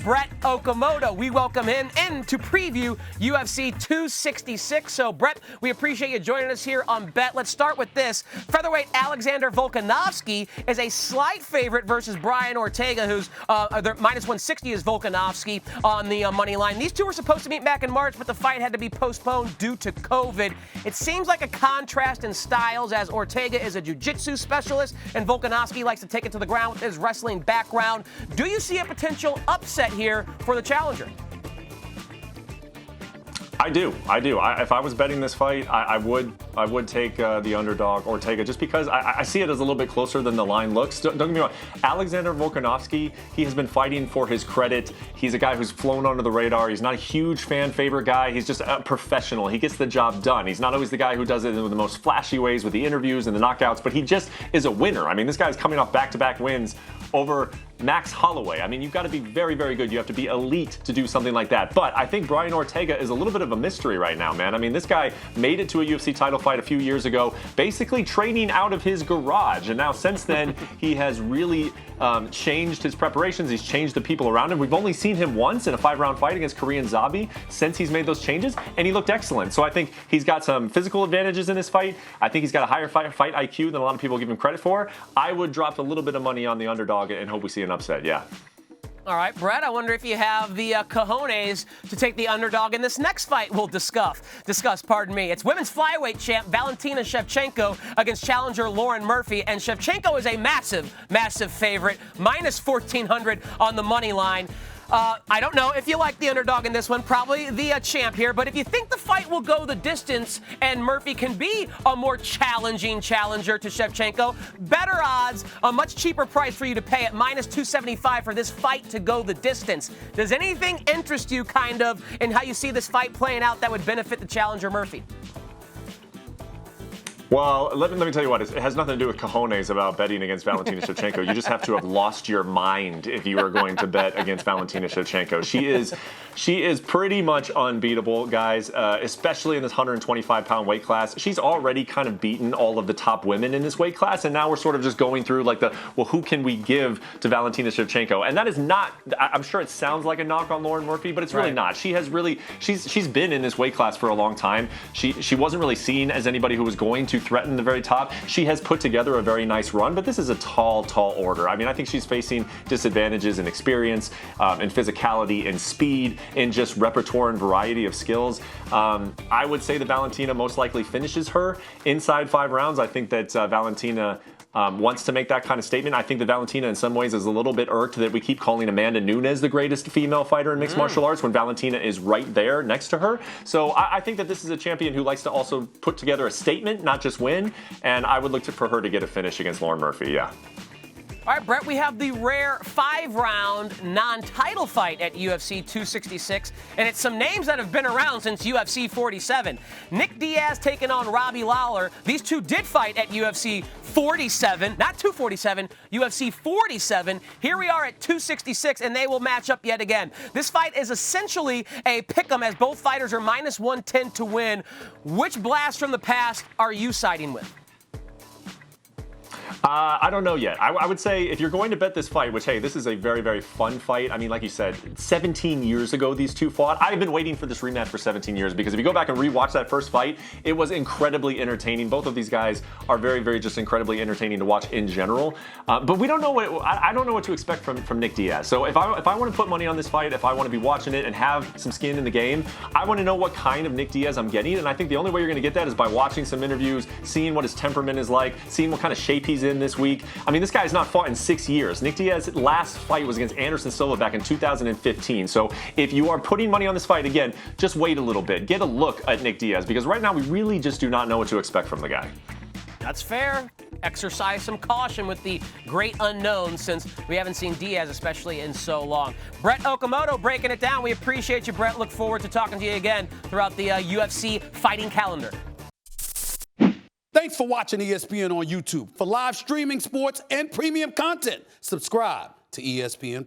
Brett Okamoto. We welcome him in to preview UFC 266. So, Brett, we appreciate you joining us here on Bet. Let's start with this. Featherweight Alexander Volkanovski is a slight favorite versus Brian Ortega, who's minus 160 is Volkanovski on the money line. These two were supposed to meet back in March, but the fight had to be postponed due to COVID. It seems like a contrast in styles, as Ortega is a jiu-jitsu specialist and Volkanovski likes to take it to the ground with his wrestling background. Do you see a potential upset here for the challenger? I do. If I was betting this fight, I would take the underdog Ortega, just because I see it as a little bit closer than the line looks. Don't get me wrong. Alexander Volkanovski, he has been fighting for his credit. He's a guy who's flown under the radar. He's not a huge fan favorite guy. He's just a professional. He gets the job done. He's not always the guy who does it in the most flashy ways with the interviews and the knockouts, but he just is a winner. I mean, this guy's coming off back-to-back wins over Max Holloway. I mean, you've got to be very, very good. You have to be elite to do something like that. But I think Brian Ortega is a little bit of a mystery right now, man. I mean, this guy made it to a UFC title fight a few years ago, basically training out of his garage. And now since then, he has really changed his preparations. He's changed the people around him. We've only seen him once in a 5-round fight against Korean Zombie since he's made those changes, and he looked excellent. So I think he's got some physical advantages in this fight. I think he's got a higher fight IQ than a lot of people give him credit for. I would drop a little bit of money on the underdog and hope we see an upset, yeah. All right, Brett, I wonder if you have the cojones to take the underdog in this next fight we'll discuss. It's women's flyweight champ Valentina Shevchenko against challenger Lauren Murphy, and Shevchenko is a massive favorite, minus 1,400 on the money line. I don't know if you like the underdog in this one, probably the champ here, but if you think the fight will go the distance and Murphy can be a more challenging challenger to Shevchenko, better odds, a much cheaper price for you to pay at minus 275 for this fight to go the distance. Does anything interest you kind of in how you see this fight playing out that would benefit the challenger Murphy? Well, let me tell you what, it has nothing to do with cojones about betting against Valentina Shevchenko. You just have to have lost your mind if you are going to bet against Valentina Shevchenko. She is pretty much unbeatable, guys, especially in this 125-pound weight class. She's already kind of beaten all of the top women in this weight class, and now we're sort of just going through like who can we give to Valentina Shevchenko? And that is not, I'm sure it sounds like a knock on Lauren Murphy, but it's really not. She has really, she's been in this weight class for a long time. She wasn't really seen as anybody who was going to threaten the very top. She has put together a very nice run, but this is a tall order. I mean, I think she's facing disadvantages in experience, in physicality, in speed, in just repertoire and variety of skills. I would say that Valentina most likely finishes her inside 5 rounds. I think that Valentina wants to make that kind of statement. I think that Valentina in some ways is a little bit irked that we keep calling Amanda Nunes the greatest female fighter in mixed martial arts when Valentina is right there next to her. So I think that this is a champion who likes to also put together a statement, not just win, and I would look for her to get a finish against Lauren Murphy, yeah. All right, Brett, we have the rare 5-round non-title fight at UFC 266, and it's some names that have been around since UFC 47. Nick Diaz taking on Robbie Lawler. These two did fight at UFC 47, not 247, UFC 47. Here we are at 266, and they will match up yet again. This fight is essentially a pick'em, as both fighters are minus 110 to win. Which blast from the past are you siding with? I don't know yet. I would say if you're going to bet this fight, which, hey, this is a very, very fun fight. I mean, like you said, 17 years ago these two fought. I've been waiting for this rematch for 17 years because if you go back and rewatch that first fight, it was incredibly entertaining. Both of these guys are very, very just incredibly entertaining to watch in general. But we don't know I don't know what to expect from Nick Diaz. So if I want to put money on this fight, if I want to be watching it and have some skin in the game, I want to know what kind of Nick Diaz I'm getting. And I think the only way you're going to get that is by watching some interviews, seeing what his temperament is like, seeing what kind of shape he's in this week. I mean, this guy's not fought in 6 years. Nick Diaz's last fight was against Anderson Silva back in 2015. So if you are putting money on this fight, again, just wait a little bit. Get a look at Nick Diaz, because right now we really just do not know what to expect from the guy. That's fair. Exercise some caution with the great unknown, since we haven't seen Diaz, especially in so long. Brett Okamoto breaking it down. We appreciate you, Brett. Look forward to talking to you again throughout the UFC fighting calendar. Thanks for watching ESPN on YouTube. For live streaming, sports, and premium content, subscribe to ESPN+.